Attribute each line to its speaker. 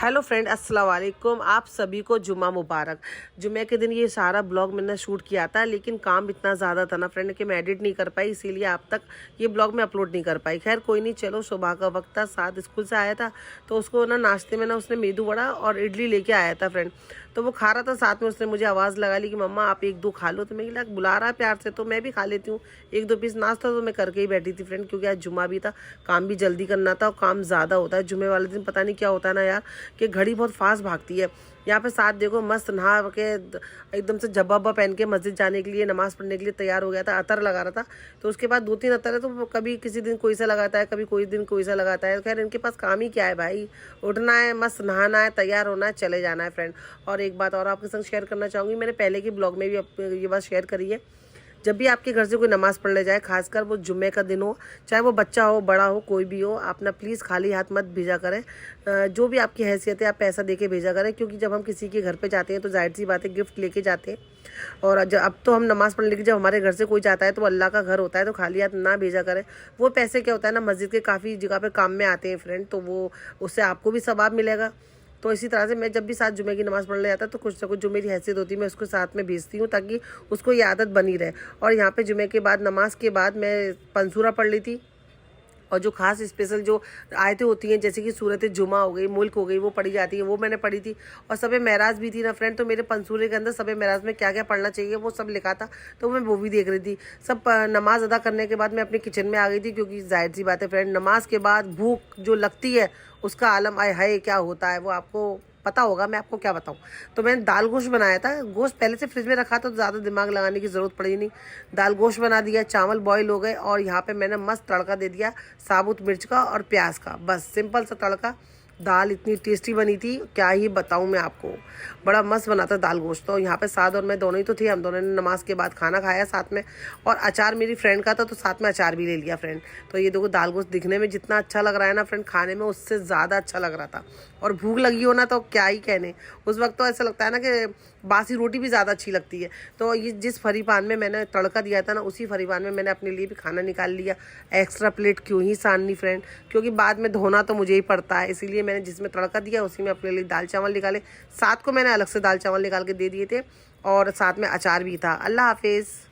Speaker 1: Hello friend, अस्सलाम वालेकुम। आप सभी को जुम्मा मुबारक। जुम्मे के दिन ये सारा ब्लॉग मैंने शूट किया था, लेकिन काम इतना ज़्यादा था ना फ्रेंड कि मैं एडिट नहीं कर पाई, इसीलिए आप तक ये ब्लॉग मैं अपलोड नहीं कर पाई। खैर कोई नहीं, चलो सुबह का वक्त था, साथ स्कूल से आया था तो उसको ना नाश्ते में ना उसने मेदू वड़ा और इडली लेके आया था फ्रेंड। तो वो खा रहा था, साथ में उसने मुझे आवाज़ लगा ली कि मम्मा आप एक दो खा लो। तो मैं लगा बुला रहा है प्यार से तो मैं भी खा लेती हूँ एक दो पीस। नाश्ता तो मैं करके ही बैठी थी फ्रेंड, क्योंकि आज जुम्मा भी था, काम भी जल्दी करना था और काम ज़्यादा होता है जुम्मे वाले दिन। पता नहीं क्या होता है ना यार, कि घड़ी बहुत फास्ट भागती है। यहाँ पे साथ देखो मस्त नहा के एकदम से जब्बा वब्बा पहन के मस्जिद जाने के लिए, नमाज़ पढ़ने के लिए तैयार हो गया था। अतर लगा रहा था, तो उसके बाद दो तीन अतर है, तो वो कभी किसी दिन कोई सा लगाता है, कभी कोई दिन कोई सा लगाता है। खैर इनके पास काम ही क्या है भाई, उठना है, मस्त नहाना है, तैयार होना है, चले जाना है फ्रेंड। और एक बात और आपके संग शेयर करना चाहूँगी, मैंने पहले के ब्लॉग में भी ये बात शेयर करी है। जब भी आपके घर से कोई नमाज़ पढ़ने जाए, खासकर वो जुम्मे का दिन हो, चाहे वो बच्चा हो बड़ा हो कोई भी हो, आप ना प्लीज़ खाली हाथ मत भेजा करें। जो भी आपकी हैसियत है आप पैसा दे के भेजा करें, क्योंकि जब हम किसी के घर पे जाते हैं तो जाहिर सी बात है गिफ्ट लेके जाते हैं। और अब तो हम नमाज़ पढ़ने के जब हमारे घर से कोई जाता है तो अल्लाह का घर होता है, तो खाली हाथ ना भेजा करें। वो पैसे क्या होता है ना, मस्जिद के काफ़ी जगह पे काम में आते हैं फ्रेंड, तो वो उससे आपको भी सवाब मिलेगा। तो इसी तरह से मैं जब भी साथ जुमे की नमाज़ पढ़ने जाता तो कुछ ना कुछ जो मेरी हैसियत होती है मैं उसको साथ में भेजती हूँ, ताकि उसको ये आदत बनी रहे। और यहाँ पे जुमे के बाद, नमाज के बाद मैं पंसूरा पढ़ ली थी। और जो खास स्पेशल जो आयतें होती हैं, जैसे कि सूरत जुमा हो गई, मुल्क हो गई, वो पढ़ी जाती है, वो मैंने पढ़ी थी। और सबे महराज भी थी ना फ्रेंड, तो मेरे पंसूरे के अंदर सबे महराज में क्या क्या पढ़ना चाहिए वो सब लिखा था, तो मैं वो भी देख रही थी। सब नमाज अदा करने के बाद मैं अपने किचन में आ गई थी, क्योंकि जाहिर सी बात है फ्रेंड, नमाज के बाद भूख जो लगती है उसका आलम आय हाय क्या होता है वो आपको पता होगा, मैं आपको क्या बताऊं। तो मैंने दाल गोश्त बनाया था, गोश्त पहले से फ्रिज में रखा था तो ज़्यादा दिमाग लगाने की ज़रूरत पड़ी नहीं। दाल गोश्त बना दिया, चावल बॉईल हो गए, और यहाँ पे मैंने मस्त तड़का दे दिया साबुत मिर्च का और प्याज का, बस सिंपल सा तड़का। दाल इतनी टेस्टी बनी थी, क्या ही बताऊं मैं आपको, बड़ा मस्त बना था दाल गोश्त। तो यहाँ पे साद और मैं दोनों ही तो थे, हम दोनों ने नमाज के बाद खाना खाया साथ में। और अचार मेरी फ्रेंड का था, तो साथ में अचार भी ले लिया फ्रेंड। तो ये देखो दाल गोश्त दिखने में जितना अच्छा लग रहा है ना फ्रेंड, खाने में उससे ज़्यादा अच्छा लग रहा था। और भूख लगी हो ना तो क्या ही कहने, उस वक्त तो ऐसा लगता है ना कि बासी रोटी भी ज़्यादा अच्छी लगती है। तो ये जिस फरी पान में मैंने तड़का दिया था ना, उसी फरी पान में मैंने अपने लिए भी खाना निकाल लिया। एक्स्ट्रा प्लेट क्यों ही साननी फ्रेंड, क्योंकि बाद में धोना तो मुझे ही पड़ता है, इसीलिए मैंने जिसमें तड़का दिया उसी में अपने लिए दाल चावल निकाले। साथ को मैंने अलग से दाल चावल निकाल के दे दिए थे, और साथ में अचार भी था। अल्लाह हाफिज़।